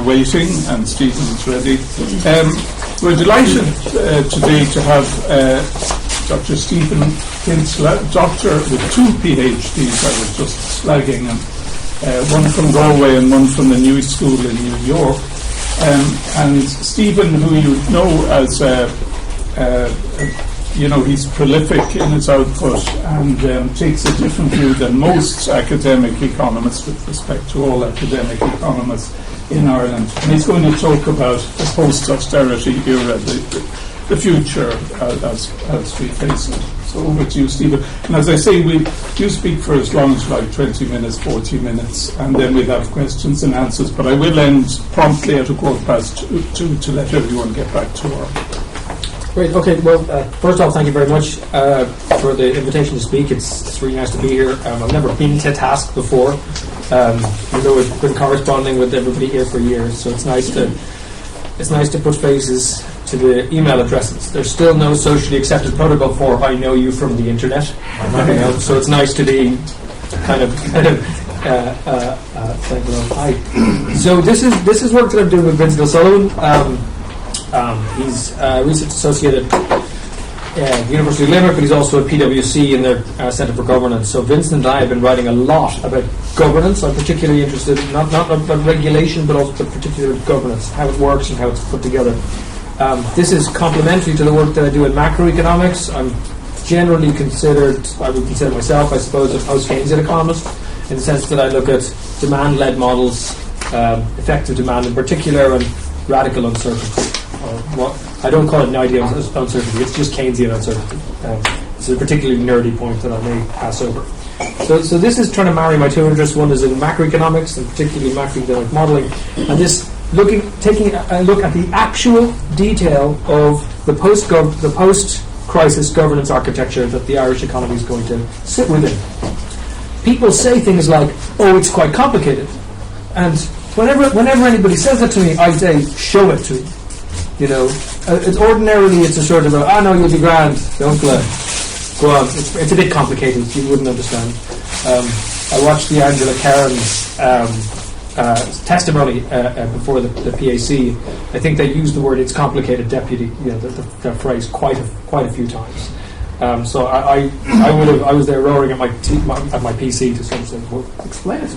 are waiting, and Stephen's ready. We're delighted today to have Dr. Stephen Kinsella, doctor with 2 PhDs, I was just slagging him, one from Galway and one from the New School in New York. And Stephen, who you know as he's prolific in his output and takes a different view than most academic economists with respect to all academic economists in Ireland. And he's going to talk about the post-austerity era, the future as we face it. So over to you, Stephen. And as I say, you speak for as long as like 20 minutes, 40 minutes, and then we'll have questions and answers. But I will end promptly at 2:15 to let everyone get back to work. Great. Okay. Well, first off, thank you very much for the invitation to speak. It's really nice to be here. I've never been to TASC before, although we've been corresponding with everybody here for years. So it's nice to put faces to the email addresses. There's still no socially accepted protocol for I know you from the internet. So it's nice to be kind of hi. So this is work that I'm doing with Vincent O'Sullivan. He's a research associate at the University of Limerick, but he's also at PwC in their Centre for Governance. So Vincent and I have been writing a lot about governance. I'm particularly interested, not about regulation, but also particularly governance, how it works and how it's put together. This is complementary to the work that I do in macroeconomics. I'm generally I would consider myself, I suppose, a post-Keynesian economist, in the sense that I look at demand-led models, effective demand in particular, and radical uncertainty. I don't call it ideal uncertainty, it's just Keynesian uncertainty. It's a particularly nerdy point that I may pass over. So this is trying to marry my 2 interests. One is in macroeconomics, and particularly macroeconomic modelling, and this taking a look at the actual detail of the post-crisis governance architecture that the Irish economy is going to sit within. People say things like, "Oh, it's quite complicated," and whenever anybody says that to me, I say, "Show it to me." It's a sort of no, you'll be grand. Don't go on. It's a bit complicated. You wouldn't understand. I watched the Angela Cairns testimony before the PAC. I think they used the word "it's complicated, deputy." The phrase quite a few times. So I was there roaring at my PC to sort of say, "Well, explain it."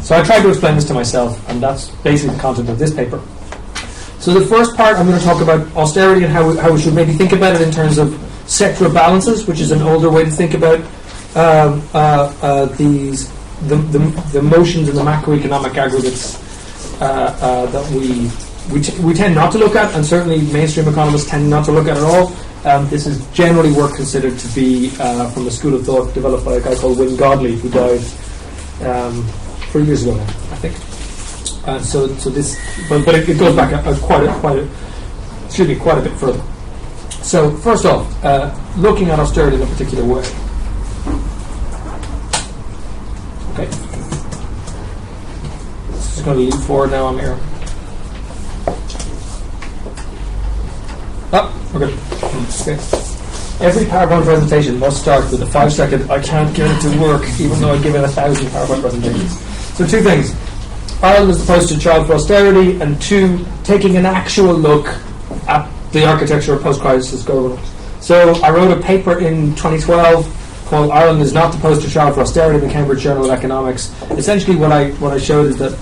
So I tried to explain this to myself, and that's basically the content of this paper. So the first part, I'm going to talk about austerity and how we should maybe think about it in terms of sectoral balances, which is an older way to think about the motions in the macroeconomic aggregates that we tend not to look at, and certainly mainstream economists tend not to look at all. This is generally work considered to be from a school of thought developed by a guy called Wynne Godley, who died 3 years ago now, I think. So this, but it goes back quite a bit further. So first off, looking at austerity in a particular way. Okay. Just going to leap forward now. I'm here. We're good. Okay. Every PowerPoint presentation must start with a 5-second. I can't get it to work, even though I've given 1,000 PowerPoint presentations. So 2 things. Ireland is the poster child for austerity, and 2, taking an actual look at the architecture of post-crisis governance. So I wrote a paper in 2012 called "Ireland is not the poster child for austerity" in the Cambridge Journal of Economics. Essentially, what I showed is that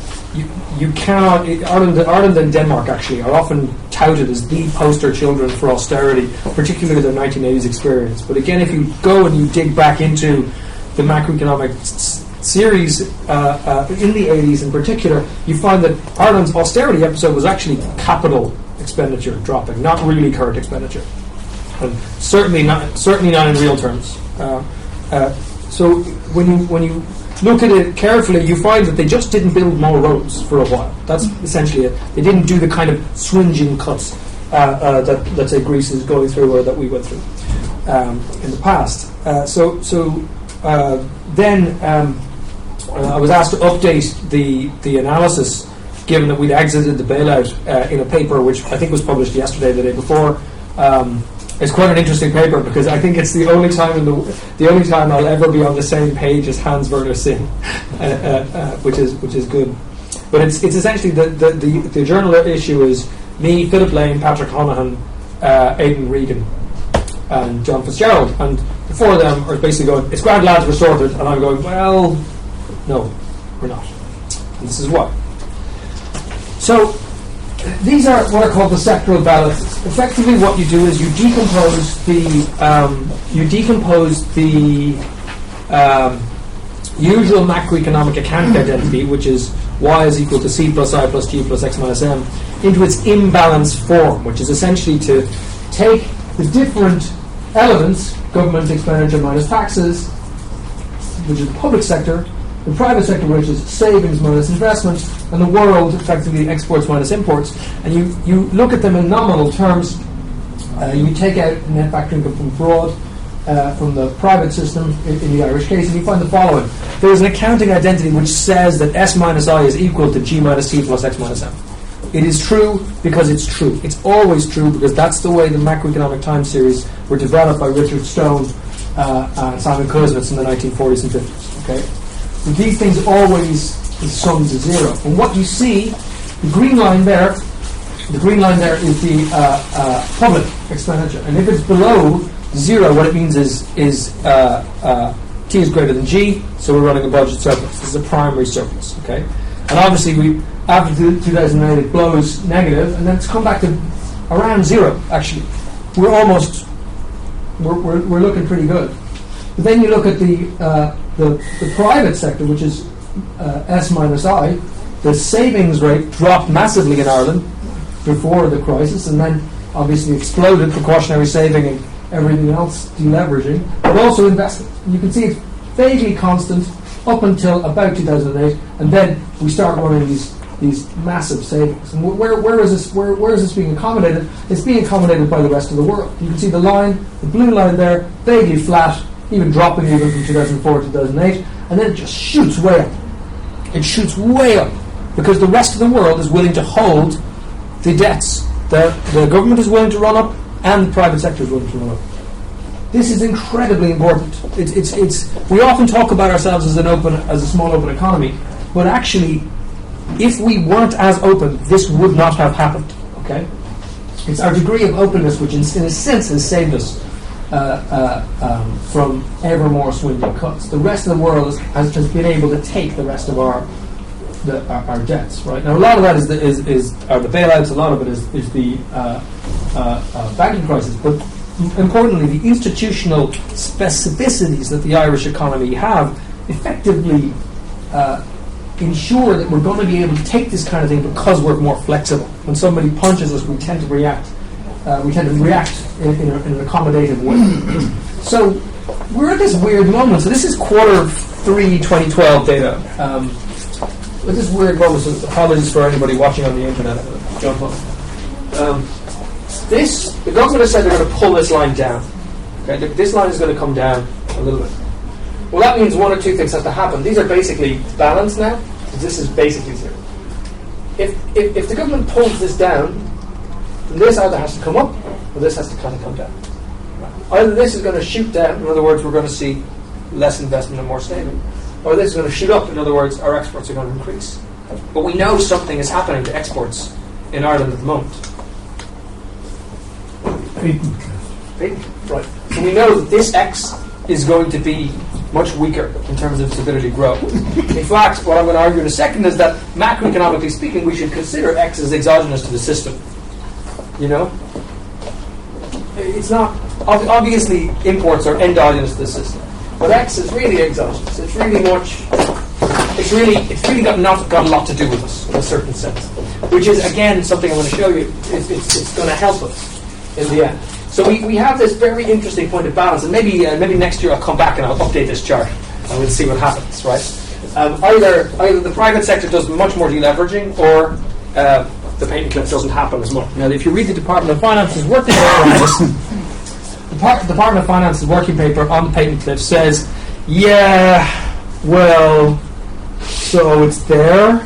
you cannot. Ireland and Denmark actually are often touted as the poster children for austerity, particularly their 1980s experience. But again, if you go and you dig back into the macroeconomic series in the 80s in particular, you find that Ireland's austerity episode was actually capital expenditure dropping, not really current expenditure, and certainly not in real terms. So when you look at it carefully, you find that they just didn't build more roads for a while. That's essentially it. They didn't do the kind of swinging cuts that say Greece is going through, or that we went through in the past. Then I was asked to update the analysis, given that we'd exited the bailout in a paper which I think was published yesterday, the day before. It's quite an interesting paper because I think it's the only time I'll ever be on the same page as Hans Werner Singh, which is good. But it's essentially the journal issue is me, Philip Lane, Patrick Honohan, Aidan Regan, and John Fitzgerald, and the four of them are basically going, it's grand lads, we're sorted, and I'm going, well, no, we're not. And this is why. So these are what are called the sectoral balances. Effectively, what you do is you decompose the usual macroeconomic accounting identity, which is y is equal to c plus I plus g plus x minus m, into its imbalance form, which is essentially to take the different elements, government expenditure minus taxes, which is the public sector, the private sector, which is savings minus investment, and the world, effectively exports minus imports, and you look at them in nominal terms. You take out net factory income from abroad, from the private system in the Irish case, and you find the following. There is an accounting identity which says that S minus I is equal to G minus T plus X minus M. It is true because it's true. It's always true because that's the way the macroeconomic time series were developed by Richard Stone and Simon Kuznets in the 1940s and 50s. Okay? But these things always sum to zero. And what you see, the green line there is the public expenditure. And if it's below zero, what it means is T is greater than G, so we're running a budget surplus. This is a primary surplus. Okay? And obviously, after 2008, it blows negative, and then it's come back to around zero. Actually, we're looking pretty good. But then you look at the private sector, which is S minus I. The savings rate dropped massively in Ireland before the crisis, and then obviously exploded, precautionary saving and everything else, deleveraging, but also investment. You can see it's vaguely constant up until about 2008, and then we start running these massive savings. And where is this being accommodated? It's being accommodated by the rest of the world. You can see the line, the blue line there, vaguely flat, even dropping even from 2004 to 2008, and then it just shoots way up. It shoots way up because the rest of the world is willing to hold the debts. The government is willing to run up, and the private sector is willing to run up. This is incredibly important. We often talk about ourselves as a small open economy, but actually, if we weren't as open, this would not have happened. Okay, it's our degree of openness which, in a sense, has saved us from ever more swinging cuts. The rest of the world has been able to take the rest of our debts. Right now, a lot of that are the bailouts. A lot of it is the banking crisis, but importantly, the institutional specificities that the Irish economy have effectively ensure that we're going to be able to take this kind of thing because we're more flexible. When somebody punches us, we tend to react. We tend to react in an accommodative way. So we're at this weird moment. So this is quarter 3 2012 data. At this weird moment, so apologies for anybody watching on the internet. Jump on. The government has said they're going to pull this line down. Okay, this line is going to come down a little bit. Well, that means one or two things have to happen. These are basically balanced now. So this is basically zero. If the government pulls this down, then this either has to come up or this has to kind of come down. Either this is going to shoot down, in other words, we're going to see less investment and more saving, or this is going to shoot up, in other words, our exports are going to increase. But we know something is happening to exports in Ireland at the moment. Right. So we know that this X is going to be much weaker in terms of its ability to grow. In fact, what I'm going to argue in a second is that macroeconomically speaking, we should consider X as exogenous to the system. You know? It's not, obviously imports are endogenous to the system, but X is really exogenous. It's really got a lot to do with us in a certain sense, which is again something I'm going to show you. It's going to help us in the end. So we have this very interesting point of balance, and maybe next year I'll come back and I'll update this chart and we'll see what happens. Right? Either the private sector does much more deleveraging, or the Paperclip doesn't happen as much. Now, if you read the Department of Finance's working paper on this, the Department of Finance's working paper on the Paperclip says, yeah, well, so it's there,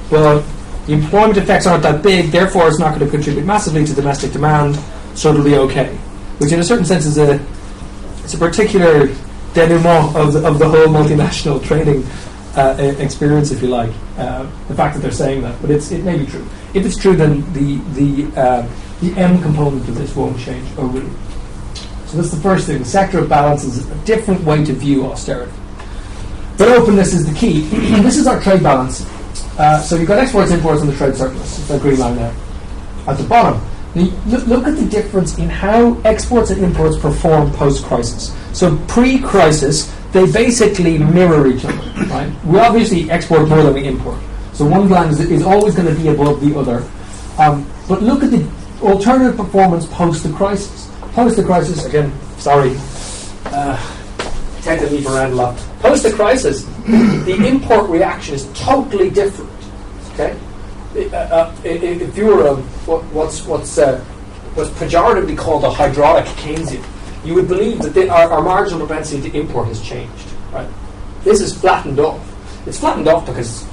but the employment effects aren't that big, therefore it's not going to contribute massively to domestic demand, so it'll be okay. Which in a certain sense is a particular denouement of the whole multinational trading experience, if you like, the fact that they're saying that, but it may be true. If it's true, then the M component of this won't change overly. So that's the first thing. The sectoral balance is a different way to view austerity. But openness is the key. This is our trade balance. So you've got exports, imports, and the trade surplus. It's that green line there. At the bottom, look at the difference in how exports and imports perform post-crisis. So pre-crisis, they basically mirror each other. Right? We obviously export more than we import. So one line is always going to be above the other. But look at the alternative performance post the crisis. Post the crisis, again, sorry, tend to leave around a lot. Post the crisis, the import reaction is totally different. Okay, if you were what's pejoratively called a hydraulic Keynesian, you would believe that our marginal propensity to import has changed. Right? This is flattened off. It's flattened off because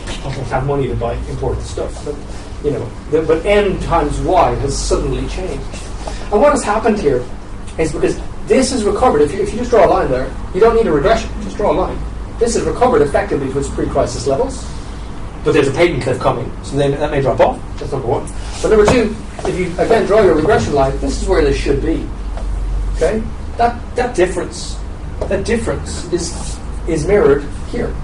people don't have money to buy imported stuff. But but M times Y has suddenly changed. And what has happened here is because this is recovered. If you just draw a line there, you don't need a regression. Just draw a line. This is recovered effectively to its pre-crisis levels. But there's a Paperclip coming, so then that may drop off. That's number one. But number two, if you again draw your regression line, this is where this should be. Okay, that difference is mirrored here.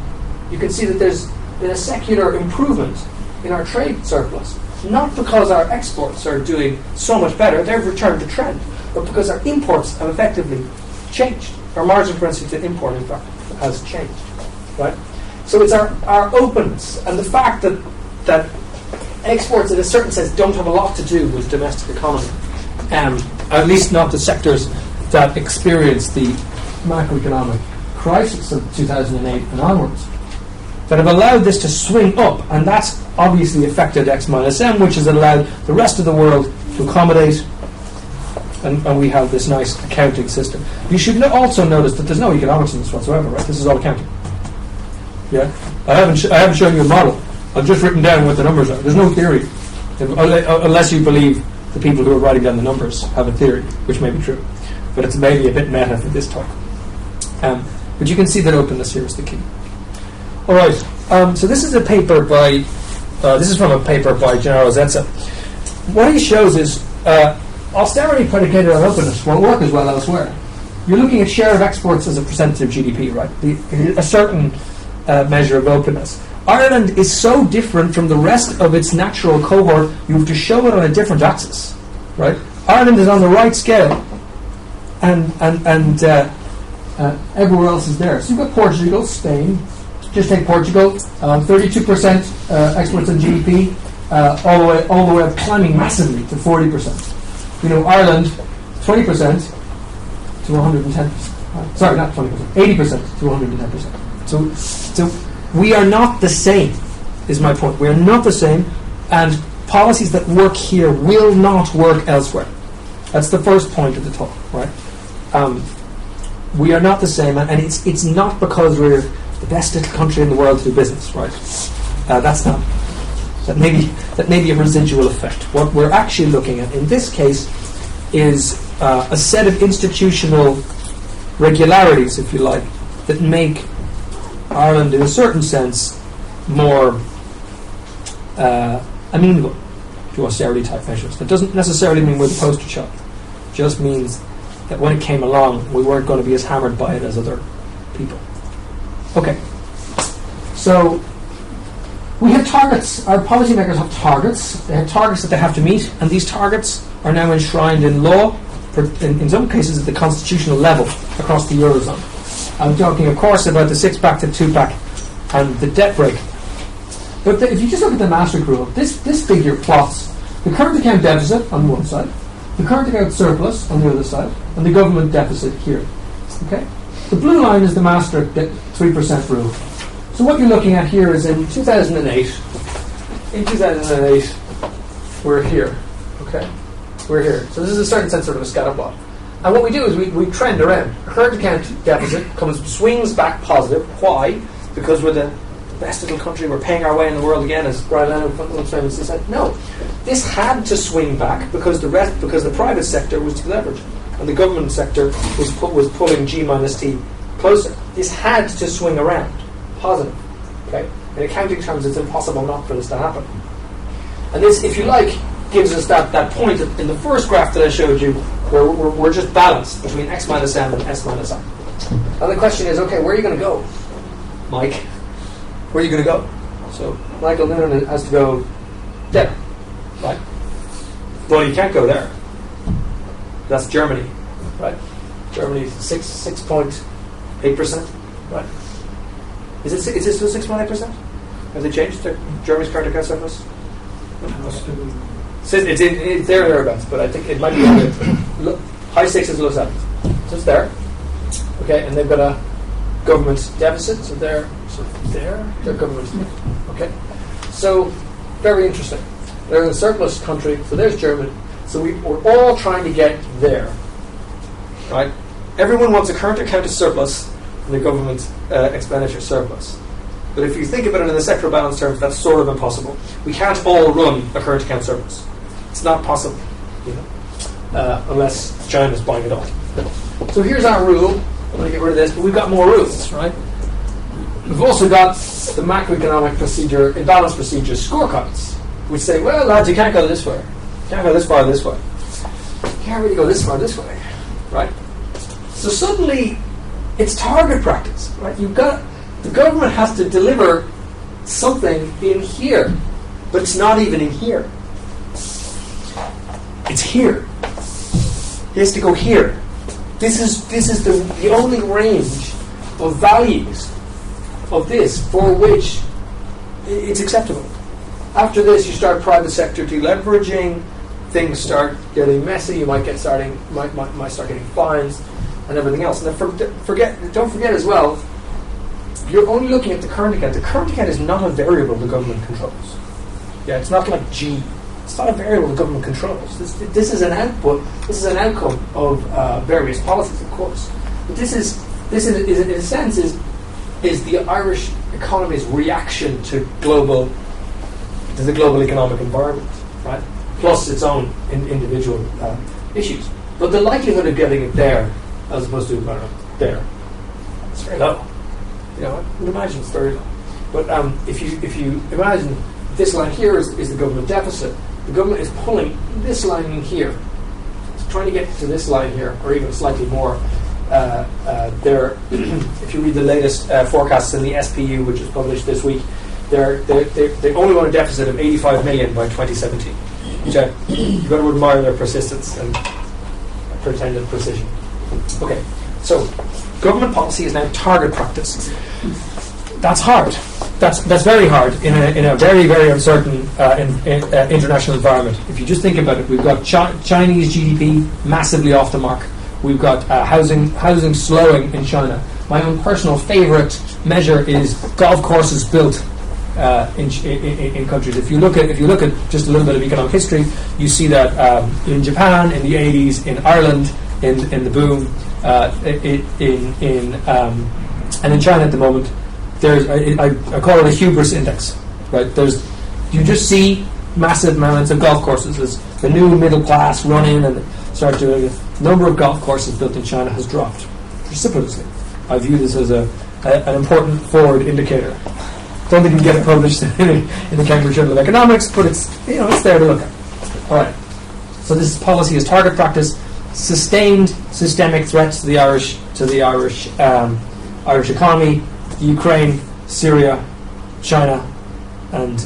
You can see that there's been a secular improvement in our trade surplus, not because our exports are doing so much better, they've returned to trend, but because our imports have effectively changed. Our margin propensity to import, in fact, has changed. Right? So it's our openness and the fact that exports, in a certain sense, don't have a lot to do with domestic economy, at least not the sectors that experienced the macroeconomic crisis of 2008 and onwards, that have allowed this to swing up, and that's obviously affected X minus M, which has allowed the rest of the world to accommodate, and we have this nice accounting system. You should also notice that there's no economics in this whatsoever, right? This is all accounting. Yeah, I haven't shown you a model. I've just written down what the numbers are. There's no theory, unless you believe the people who are writing down the numbers have a theory, which may be true, but it's maybe a bit meta for this talk. But you can see that openness here is the key. All right. So this is a paper by. This is from a paper by Gennaro Zetza. What he shows is austerity predicated on openness won't work as well elsewhere. You're looking at share of exports as a percentage of GDP, right? A certain measure of openness. Ireland is so different from the rest of its natural cohort, you have to show it on a different axis, right? Ireland is on the right scale, and everywhere else is there. So you've got Portugal, Spain. Just take Portugal, 32% exports on GDP, all the way up, climbing massively to 40%. Ireland, 20% to 110%. Sorry, not 20%, 80% to 110%. So we are not the same, is my point. We are not the same, and policies that work here will not work elsewhere. That's the first point of the talk, right? We are not the same, and it's not because we're the best little country in the world to do business, right? That's not. That may be a residual effect. What we're actually looking at in this case is a set of institutional regularities, if you like, that make Ireland, in a certain sense, more amenable to austerity type measures. That doesn't necessarily mean we're the poster child. It just means that when it came along, we weren't going to be as hammered by it as other people. Okay, so we have targets. Our policymakers have targets. They have targets that they have to meet, and these targets are now enshrined in law, in some cases at the constitutional level across the Eurozone. I'm talking, of course, about the six-pack to two-pack and the debt break. But if you just look at the Maastricht rule, this figure plots the current account deficit on one side, the current account surplus on the other side, and the government deficit here. Okay? The blue line is the Maastricht 3% rule. So what you're looking at here is in 2008. In 2008, we're here. Okay? We're here. So this is a certain sense sort of a scatter plot. And what we do is we trend around. Current account deficit swings back positive. Why? Because we're the best little country. We're paying our way in the world again, as Brian Lennon famously said. No, this had to swing back because the private sector was deleveraged and the government sector was pulling G minus T closer. This had to swing around positive. Okay? In accounting terms, it's impossible not for this to happen. And this, if you like, gives us that point in the first graph that I showed you, where we're just balanced between x minus m and s minus I. Now the question is, okay, where are you going to go, Mike? Where are you going to go? So Michael Noonan has to go there, right? Well, you can't go there. That's Germany, right? Germany 6.8%, right? Is it still 6.8%? Have they changed Germany's current account surplus? It's there or thereabouts, but I think it might be high sixes, low sevens. So it's there. Okay, and they've got a government deficit, so they're government. Okay, so very interesting. They're in a surplus country, so there's Germany. So we're all trying to get there, right? Everyone wants a current account surplus and the government expenditure surplus. But if you think about it in the sectoral balance terms, that's sort of impossible. We can't all run a current account surplus. It's not possible, unless China's buying it all. So here's our rule. I'm going to get rid of this, but we've got more rules, right? We've also got the macroeconomic procedure, imbalance procedure scorecards, which say, well, lads, you can't go this way. You can't go this far this way. You can't really go this far this way, right? So suddenly, it's target practice, right? The government has to deliver something in here, but it's not even in here. It's here. He has to go here. This is the only range of values of this for which it's acceptable. After this, you start private sector deleveraging. Things start getting messy. You might start getting fines and everything else. And then don't forget as well, you're only looking at the current account. The current account is not a variable the government controls. Yeah, it's not like G. It's not a variable the government controls. This is an output. This is an outcome of various policies, of course. But this is in a sense is the Irish economy's reaction to the global economic environment, right? Plus its own individual issues. But the likelihood of getting it there, as opposed to there, it's very low. I would imagine it's very low. But if you imagine this line here is the government deficit, the government is pulling this line in here. It's trying to get to this line here, or even slightly more. If you read the latest forecasts in the SPU, which was published this week, they only want a deficit of 85 million by 2017. You've got to admire their persistence and pretended precision. Okay, so government policy is now target practice. That's hard. That's very hard in a very, very uncertain international environment. If you just think about it, we've got Chinese GDP massively off the mark. We've got housing slowing in China. My own personal favourite measure is golf courses built in countries. If you look at just a little bit of economic history, you see that in Japan in the 80s, in Ireland in the boom, and in China at the moment. There's I call it a hubris index, right? You just see massive amounts of golf courses as the new middle class run in and start doing it. The number of golf courses built in China has dropped precipitously. I view this as an important forward indicator. Don't think you can get it published in the Cambridge Journal of Economics, but it's there to look at. All right. So this policy is target practice, sustained systemic threats to the Irish economy. Ukraine, Syria, China, and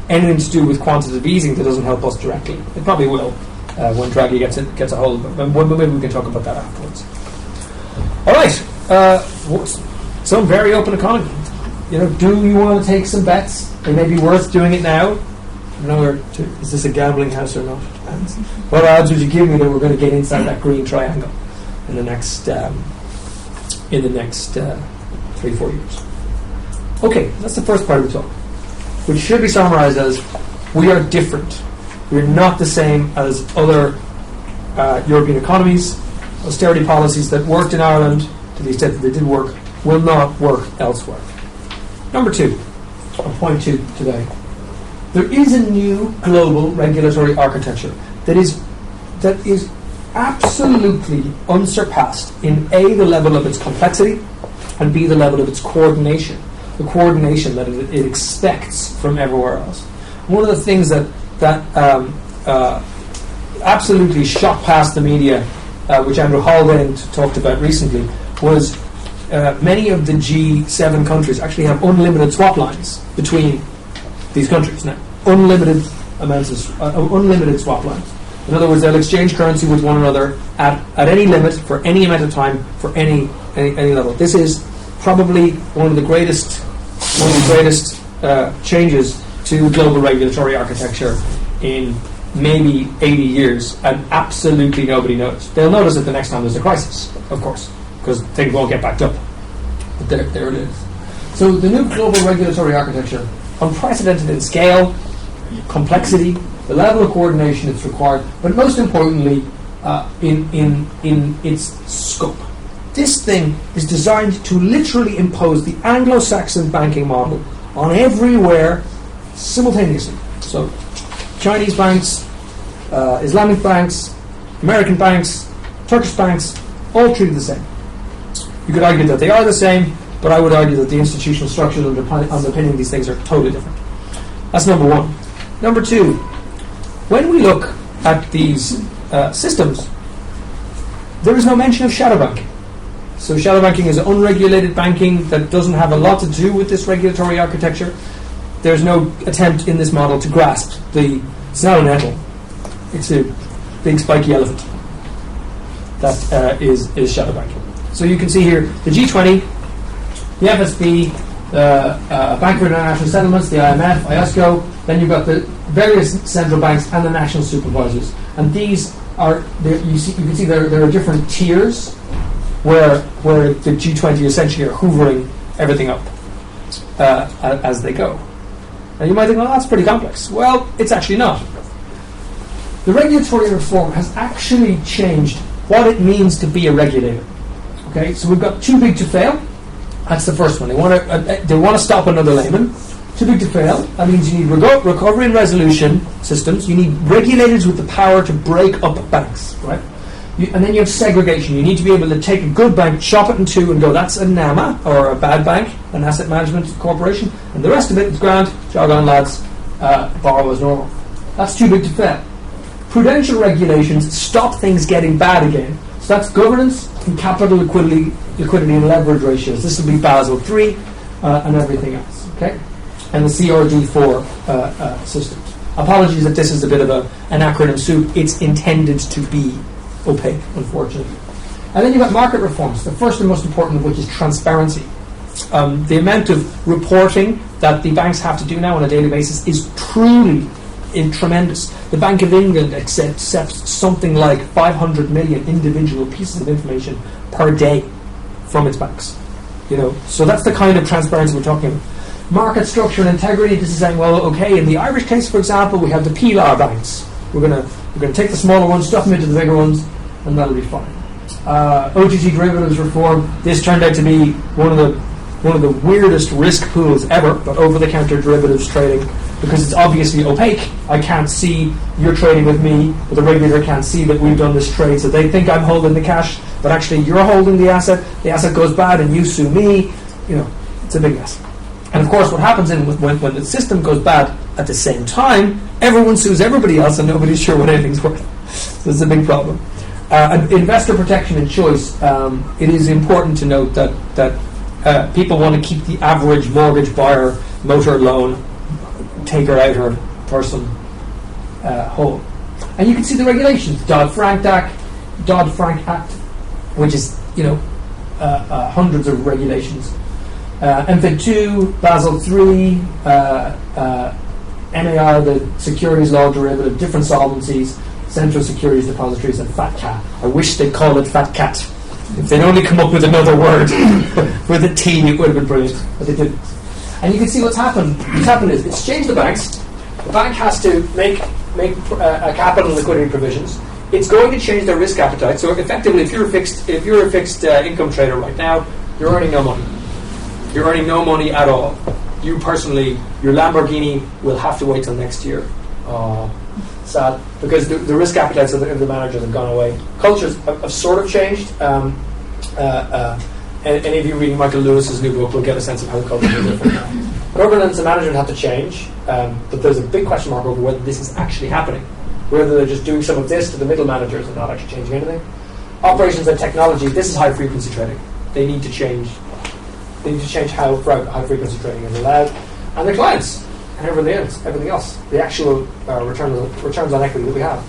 anything to do with quantitative easing that doesn't help us directly. It probably will when Draghi gets a hold of it. But maybe we can talk about that afterwards. All right. Some very open economy. Do you want to take some bets? It may be worth doing it now. Is this a gambling house or not? Depends. What odds would you give me that we're going to get inside that green triangle in the next 3-4 years? Okay, that's the first part of the talk, which should be summarized as we are different. We're not the same as other European economies. Austerity policies that worked in Ireland, to the extent that they did work, will not work elsewhere. Number 2, or point 2 today. There is a new global regulatory architecture that is absolutely unsurpassed in A, the level of its complexity, and B, the level of its coordination, the coordination that it expects from everywhere else. One of the things that absolutely shot past the media, which Andrew Haldane talked about recently, was many of the G7 countries actually have unlimited swap lines between these countries now. Unlimited amounts of unlimited swap lines. In other words, they'll exchange currency with one another at any limit for any amount of time for any level. This is probably one of the greatest changes to global regulatory architecture in maybe 80 years, and absolutely nobody knows. They'll notice it the next time there's a crisis, of course, because things won't get backed up. But there it is. So the new global regulatory architecture, unprecedented in scale, complexity, the level of coordination that's required, but most importantly, in its scope. This thing is designed to literally impose the Anglo-Saxon banking model on everywhere simultaneously. So Chinese banks, Islamic banks, American banks, Turkish banks, all treated the same. You could argue that they are the same, but I would argue that the institutional structures underpinning these things are totally different. That's number one. Number two, when we look at these systems, there is no mention of shadow banking. So shadow banking is unregulated banking that doesn't have a lot to do with this regulatory architecture. There's no attempt in this model to grasp it's not an nettle, it's a big spiky elephant that is shadow banking. So you can see here the G20, the FSB, Bank for International Settlements, the IMF, IOSCO, then you've got the various central banks and the national supervisors. And these are, you can see there are different tiers where the G20 essentially are hoovering everything up as they go. Now you might think, well, that's pretty complex. Well, it's actually not. The regulatory reform has actually changed what it means to be a regulator. Okay, so we've got too big to fail. That's the first one. They want to stop another Lehman. Too big to fail. That means you need recovery and resolution systems. You need regulators with the power to break up banks, right? And then you have segregation. You need to be able to take a good bank, chop it in two, and go, that's a NAMA, or a bad bank, an asset management corporation, and the rest of it is grand, jog on lads, borrow as normal. That's too big to fail. Prudential regulations stop things getting bad again. So that's governance and capital liquidity and leverage ratios. This will be Basel III and everything else, okay? And the CRD4 systems. Apologies that this is a bit of an acronym soup. It's intended to be opaque, unfortunately. And then you've got market reforms, the first and most important of which is transparency. The amount of reporting that the banks have to do now on a daily basis is truly tremendous. The Bank of England accepts something like 500 million individual pieces of information per day from its banks. So that's the kind of transparency we're talking about. Market structure and integrity. This is saying, well, okay, in the Irish case, for example, we have the PLR banks. We're going to take the smaller ones, stuff them into the bigger ones, and that'll be fine. OTC derivatives reform. This turned out to be one of the weirdest risk pools ever, but over-the-counter derivatives trading, because it's obviously opaque. I can't see you're trading with me, but the regulator can't see that we've done this trade, so they think I'm holding the cash, but actually you're holding the asset goes bad and you sue me. It's a big mess. And of course what happens when the system goes bad at the same time, everyone sues everybody else and nobody's sure what anything's worth. So it's a big problem. Investor protection and choice. It is important to note that people want to keep the average mortgage buyer, motor loan taker, outer person whole. And you can see the regulations. Dodd-Frank Act, which is hundreds of regulations. MiFID II, Basel III, MAR, the securities law derivative, different solvencies, central securities depositories, and FATCA. I wish they'd call it FATCAT. If they'd only come up with another word with a T, it would have been brilliant, but they didn't. And you can see what's happened. What's happened is it's changed the banks. The bank has to make capital and liquidity provisions. It's going to change their risk appetite. So effectively, if you're a fixed income trader right now, you're earning no money. You're earning no money at all. You personally, your Lamborghini will have to wait till next year. Sad, because the risk appetites of the managers have gone away. Cultures have sort of changed. any of you reading Michael Lewis's new book will get a sense of how the culture is different. Governance and management have to change, but there's a big question mark over whether this is actually happening. Whether they're just doing some of this to the middle managers and not actually changing anything. Operations and technology, this is high frequency trading. They need to change. They need to change how high frequency trading is allowed, and the clients and everything else. The actual returns on equity that we have.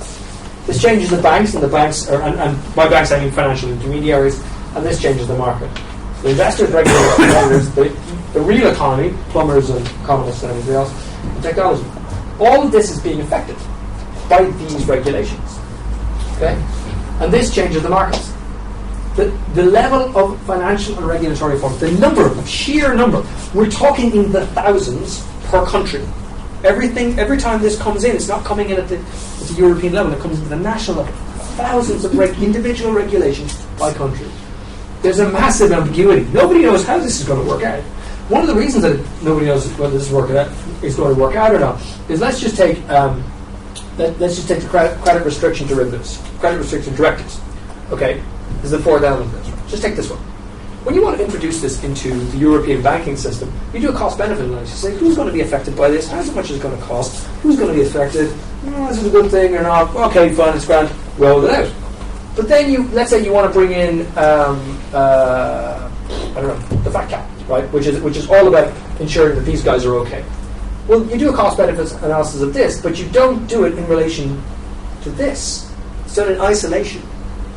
This changes the banks, and the banks are, and by banks I mean financial intermediaries, and this changes the market. The investors, regulators, the real economy, plumbers and economists and everything else, and technology. All of this is being affected by these regulations. Okay? And this changes the markets. The level of financial and regulatory reform, the sheer number, we're talking in the thousands per country. Every time this comes in, it's not coming in at the European level, it comes into the national level. Thousands of individual regulations by country. There's a massive ambiguity. Nobody knows how this is going to work out. One of the reasons that nobody knows whether this is going to work out or not is let's just take the credit restriction derivatives, credit restriction directives. Okay, this is the fourth element of this. Right? Just take this one. When you want to introduce this into the European banking system, you do a cost-benefit analysis. You say, who's going to be affected by this? How much is it going to cost? Who's going to be affected? Is it a good thing or not? Okay, fine, it's grand. Roll it out. But then let's say you want to bring in, I don't know, the fat cap, right? Which is all about ensuring that these guys are okay. Well, you do a cost-benefit analysis of this, but you don't do it in relation to this. It's done in isolation.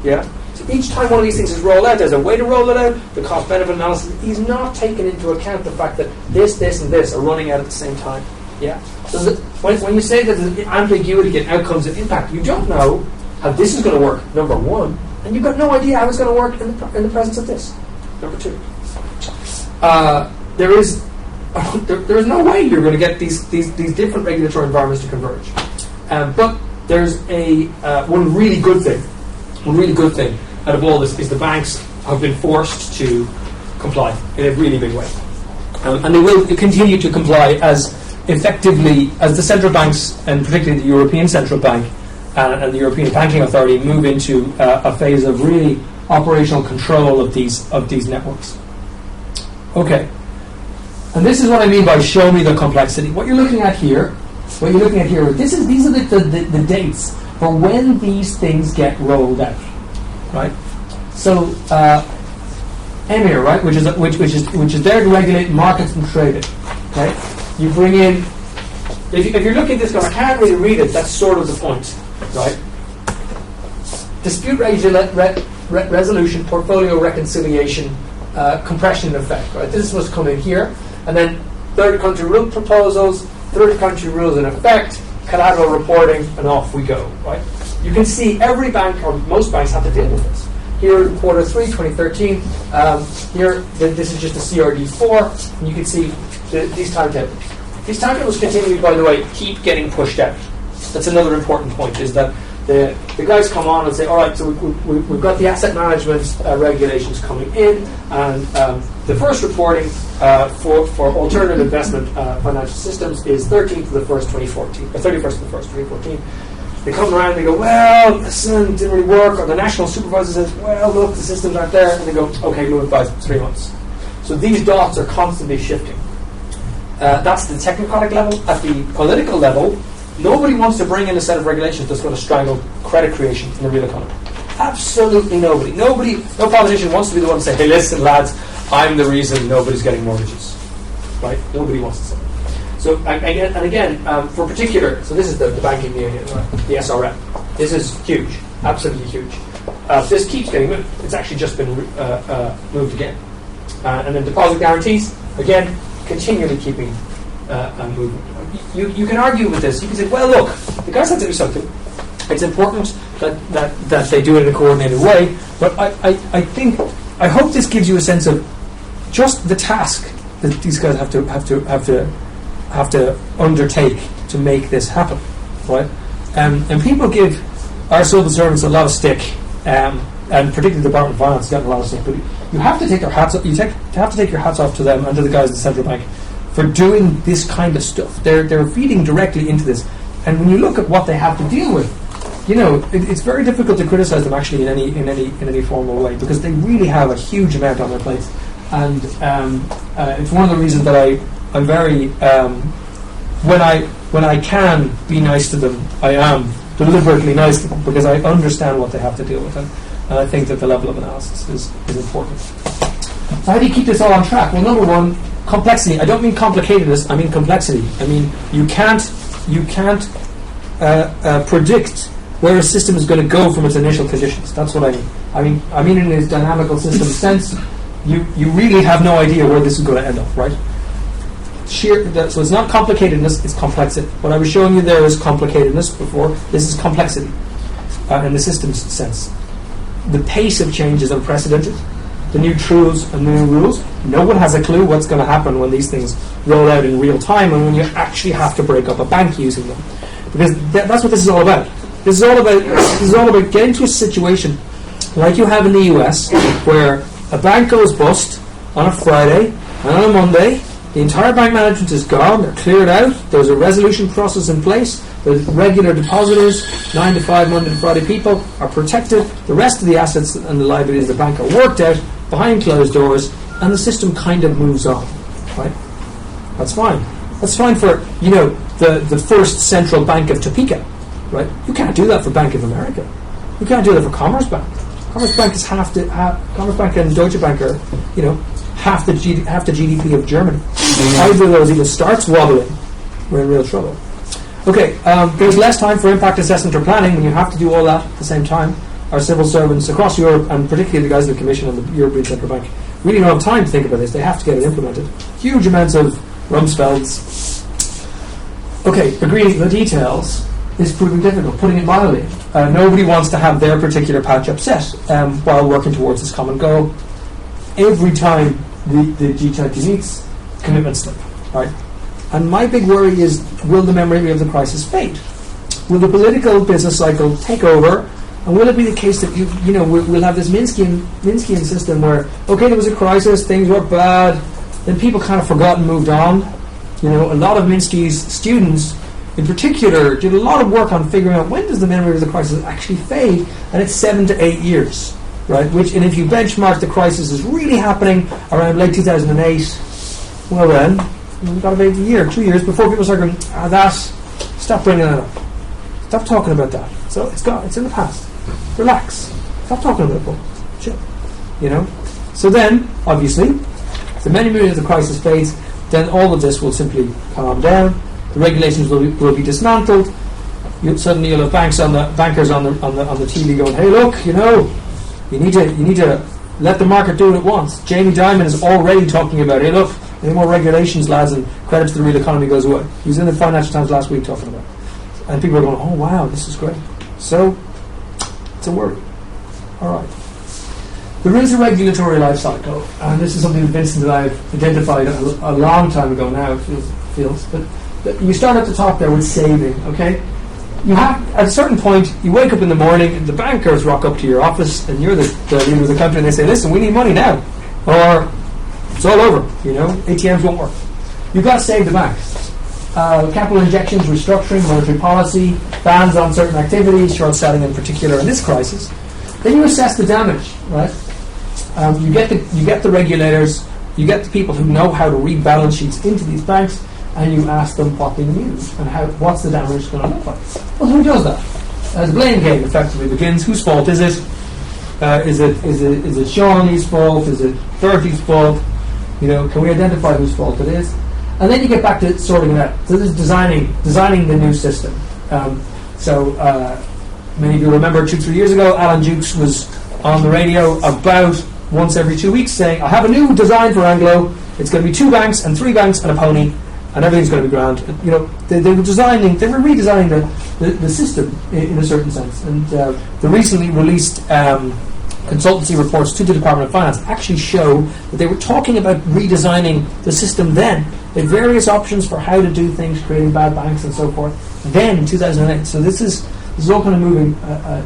Yeah. So each time one of these things is rolled out, there's a way to roll it out. The cost-benefit analysis is not taking into account the fact that this, and this are running out at the same time. Yeah. So when you say that there's ambiguity in outcomes and impact, you don't know how this is going to work. Number one, and you've got no idea how it's going to work in the presence of this. Number two, there is no way you're going to get these different regulatory environments to converge. But there's one really good thing out of all this is the banks have been forced to comply in a really big way. And they will continue to comply as effectively as the central banks, and particularly the European Central Bank and the European Banking Authority, move into a phase of really operational control of these networks. Okay. And this is what I mean by show me the complexity. What you're looking at here, these are the dates for when these things get rolled out, right? So EMIR, right, which is there to regulate markets and trading. Okay, you bring in. If you're looking at this, I can't really read it. That's sort of the point, right? Dispute resolution, portfolio reconciliation, compression effect. Right, this is what's coming here, and then third country rule proposals, third country rules in effect, collateral reporting, and off we go. Right. You can see every bank, or most banks, have to deal with this. Here, quarter 3, 2013. Here, this is just the CRD4, and you can see these timetables. These timetables continue, by the way, keep getting pushed out. That's another important point, is that the guys come on and say, all right, so we've got the asset management regulations coming in, and the first reporting for alternative investment financial systems is 13th of the 1st, 2014, or 31st of the 1st, 2014. They come around and they go, well, this didn't really work, or the national supervisor says, well, look, the systems aren't there, and they go, okay, move it by 3 months. So these dots are constantly shifting. That's the technocratic level. At the political level, nobody wants to bring in a set of regulations that's going to strangle credit creation in the real economy. Absolutely nobody. No politician wants to be the one to say, hey, listen, lads, I'm the reason nobody's getting mortgages. Right? Nobody wants to say that. So, and again, for particular, so this is the banking union, the SRM. This is huge, absolutely huge. This keeps getting moved. It's actually just been moved again. And then deposit guarantees, again, continually keeping moving. You can argue with this. You can say, well, look, the guys have to do something. It's important that they do it in a coordinated way. But I hope this gives you a sense of just the task that these guys have to undertake to make this happen, right? And people give our civil servants a lot of stick, and particularly the Department of Finance has gotten a lot of stick. But you have to take your hats off. Have to take your hats off to them and to the guys at the central bank for doing this kind of stuff. They're feeding directly into this, and when you look at what they have to deal with, it's very difficult to criticise them actually in any formal way, because they really have a huge amount on their plates, and it's one of the reasons that I'm very when I can be nice to them, I am deliberately nice to them, because I understand what they have to deal with, and I think that the level of analysis is important. So how do you keep this all on track? Well, number one, complexity. I don't mean complicatedness, I mean complexity. I mean, you can't predict where a system is going to go from its initial conditions. That's what I mean. I mean in its dynamical system sense, you really have no idea where this is going to end up, right? So it's not complicatedness, it's complexity. What I was showing you there is complicatedness before. This is complexity in the system's sense. The pace of change is unprecedented. The new truths and new rules. No one has a clue what's going to happen when these things roll out in real time, and when you actually have to break up a bank using them. Because that's what this is all about. This is all about getting to a situation like you have in the US, where a bank goes bust on a Friday, and on a Monday, the entire bank management is gone, they're cleared out, there's a resolution process in place, the regular depositors, 9 to 5, Monday to Friday people, are protected, the rest of the assets and the liabilities of the bank are worked out behind closed doors, and the system kind of moves on, right? That's fine. That's fine for, the first central bank of Topeka, right? You can't do that for Bank of America. You can't do that for Commerce Bank. Commerce Bank is Commerce Bank and Deutsche Bank are, half the GDP of Germany. Either of those either starts wobbling, we're in real trouble. Okay, there's less time for impact assessment or planning when you have to do all that at the same time. Our civil servants across Europe, and particularly the guys in the Commission and the European Central Bank, really don't have time to think about this. They have to get it implemented. Huge amounts of Rumsfelds. Okay, agreeing the details is proving difficult, putting it mildly. Nobody wants to have their particular patch upset while working towards this common goal. Every time the G20 meets, commitments slip, right? And my big worry is, will the memory of the crisis fade? Will the political business cycle take over? And will it be the case that we'll have this Minskian system where, okay, there was a crisis, things were bad, then people kind of forgot and moved on. A lot of Minsky's students, in particular, did a lot of work on figuring out when does the memory of the crisis actually fade, and it's 7 to 8 years, right? And if you benchmark the crisis is really happening around late 2008, well then, we've got about a year, 2 years before people start going, stop bringing that up. Stop talking about that. So it's in the past. Relax. Stop talking about it. Chill. So then, obviously, if the memory of the crisis fades, then all of this will simply calm down. The regulations will be dismantled. Suddenly you'll have bankers on the TV going, hey, look, you need to let the market do what it wants. Jamie Dimon is already talking about, hey, look, any more regulations, lads, and credit to the real economy goes away. He was in the Financial Times last week talking about it. And people are going, oh, wow, this is great. So, it's a worry. All right. There is a regulatory life cycle, and this is something that Vincent and I have identified a long time ago now, it feels. But you start at the top there with saving, okay? You have, at a certain point, you wake up in the morning, and the bankers rock up to your office, and you're the leader of the country, and they say, listen, we need money now, or it's all over, ATMs won't work. You've got to save the banks. Capital injections, restructuring, monetary policy, bans on certain activities, short selling in particular in this crisis. Then you assess the damage, right? You get the regulators, you get the people who know how to read balance sheets into these banks, and you ask them what they need and what's the damage going to look like. Well, who does that? The blame game effectively begins. Whose fault is it? Is it Shawnee's fault? Is it Bertie's fault? Can we identify whose fault it is? And then you get back to sorting it out. So this is designing the new system. Many of you remember 2-3 years ago, Alan Dukes was on the radio about once every 2 weeks saying, I have a new design for Anglo. It's going to be 2 banks and 3 banks and a pony, and everything's going to be grand. They were redesigning the system in a certain sense. And the recently released consultancy reports to the Department of Finance actually show that they were talking about redesigning the system then. They had various options for how to do things, creating bad banks and so forth, then in 2008. So this is all kind of moving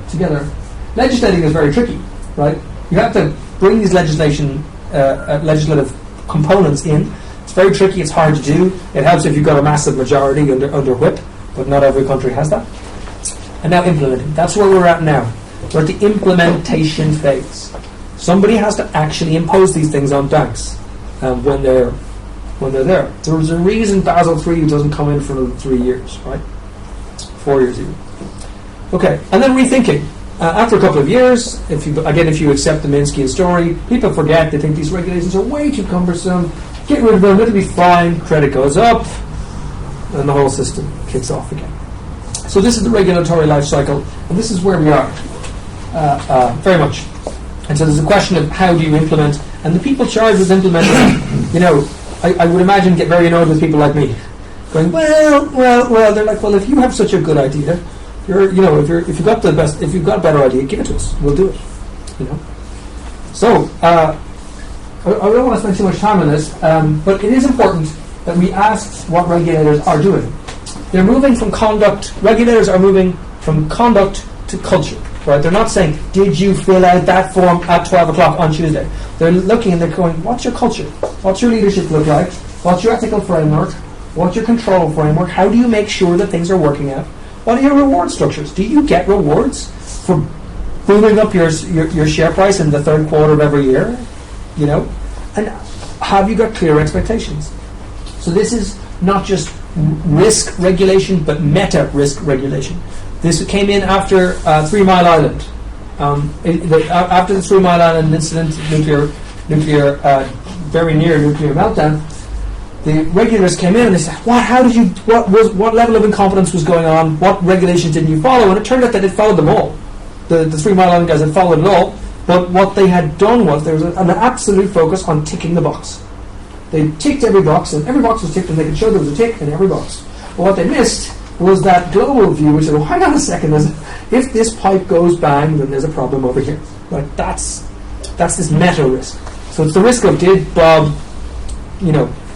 together. Legislating is very tricky, right? You have to bring these legislative components in. It's very tricky, it's hard to do. It helps if you've got a massive majority under whip, but not every country has that. and now implementing. That's where we're at now. We're at the implementation phase. Somebody has to actually impose these things on banks when they're there. There's a reason Basel III doesn't come in for another 3 years, right? 4 years even. Okay, and then rethinking. After a couple of years, if you accept the Minsky story, people forget. They think these regulations are way too cumbersome. Get rid of them, it'll be fine. Credit goes up, and the whole system kicks off again. So this is the regulatory life cycle, and this is where we are, very much. And so there's a question of how do you implement, and the people charged with implementing, I would imagine get very annoyed with people like me, going, well. They're like, well, if you have such a good idea, if you've got a better idea, give it to us. We'll do it. So I don't want to spend too much time on this, but it is important that we ask what regulators are doing. They're moving from conduct. Regulators are moving from conduct to culture. Right? They're not saying, did you fill out that form at 12 o'clock on Tuesday? They're looking and they're going, what's your culture? What's your leadership look like? What's your ethical framework? What's your control framework? How do you make sure that things are working out? What are your reward structures? Do you get rewards for booming up your share price in the third quarter of every year? And have you got clear expectations? So this is not just risk regulation, but meta-risk regulation. This came in after 3 Mile Island. After the 3 Mile Island incident, nuclear, very near nuclear meltdown, the regulators came in and they said, what level of incompetence was going on? What regulations didn't you follow? And it turned out that it followed them all. The 3 Mile Island guys had followed it all, but what they had done was there was an absolute focus on ticking the box. They ticked every box, and every box was ticked, and they could show there was a tick in every box. But what they missed was that global view, which said, well, hang on a second, if this pipe goes bang, then there's a problem over here. Right? That's this meta risk. So it's the risk of, did Bob,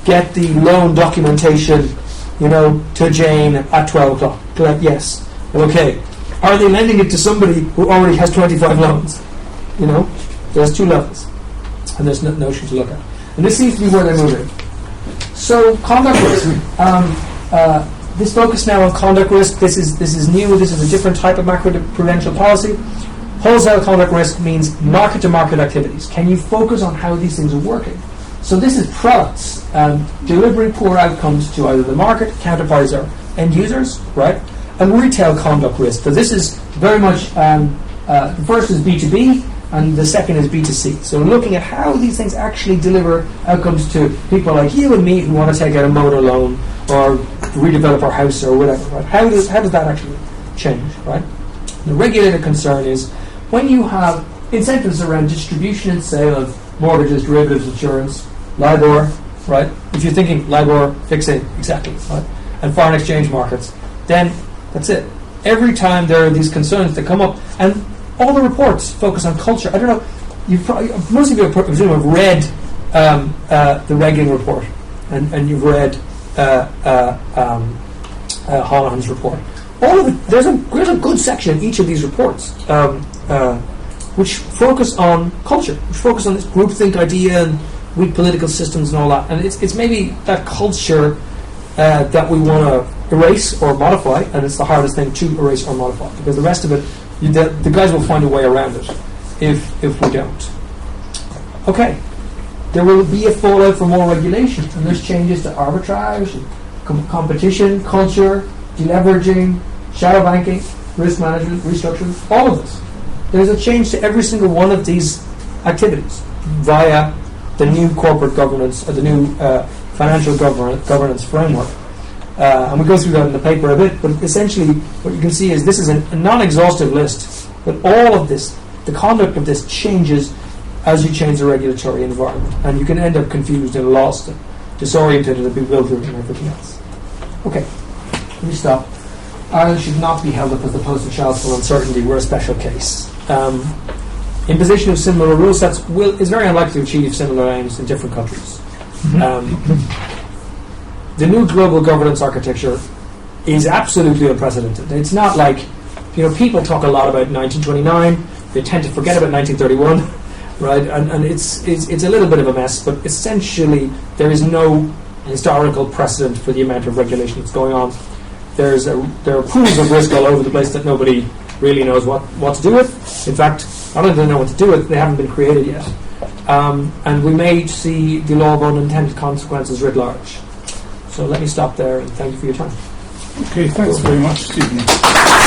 get the loan documentation, to Jane at 12 o'clock? Yes. Okay. Are they lending it to somebody who already has 25 loans? There's 2 levels, and there's no notion to look at. And this seems to be where they're moving. So conduct risk. This focus now on conduct risk, this is new, this is a different type of macroprudential policy. Wholesale conduct risk means market-to-market activities. Can you focus on how these things are working? So this is products delivering poor outcomes to either the market, counterparties or end users, right? And retail conduct risk. So this is very much, the first is B2B, and the second is B2C. So looking at how these things actually deliver outcomes to people like you and me who want to take out a motor loan or redevelop our house or whatever. Right? How does that actually change? Right? The regulator concern is when you have incentives around distribution and sale of mortgages, derivatives, insurance, LIBOR, right? If you're thinking LIBOR, fixing, exactly, right? And foreign exchange markets, then that's it. Every time there are these concerns that come up, and all the reports focus on culture. I don't know, most of you have read the Reagan report, and you've read Holohan's report. All of it, there's a good section in each of these reports which focus on culture, which focus on this groupthink idea and weak political systems and all that. And it's maybe that culture that we want to erase or modify, and it's the hardest thing to erase or modify, because the rest of it, the guys will find a way around it if we don't. Okay, there will be a fallout for more regulation, and there's changes to arbitrage, competition, culture, deleveraging, shadow banking, risk management, restructuring, all of this. There's a change to every single one of these activities via the new corporate governance, or the new financial governance framework. And we go through that in the paper a bit, but essentially what you can see is this is a non-exhaustive list, but all of this, the conduct of this changes as you change the regulatory environment, and you can end up confused and lost and disoriented and bewildered and everything else. Okay, let me stop. Ireland should not be held up as the poster child for uncertainty. We're a special case. Imposition of similar rule sets is very unlikely to achieve similar aims in different countries. The new global governance architecture is absolutely unprecedented. It's not like, people talk a lot about 1929, they tend to forget about 1931, right? And it's a little bit of a mess, but essentially there is no historical precedent for the amount of regulation that's going on. there are pools of risk all over the place that nobody really knows what to do with. In fact, not only do they know what to do with, they haven't been created yet. And we may see the law of unintended consequences writ large. So let me stop there and thank you for your time. Okay, thanks very much, Stephen.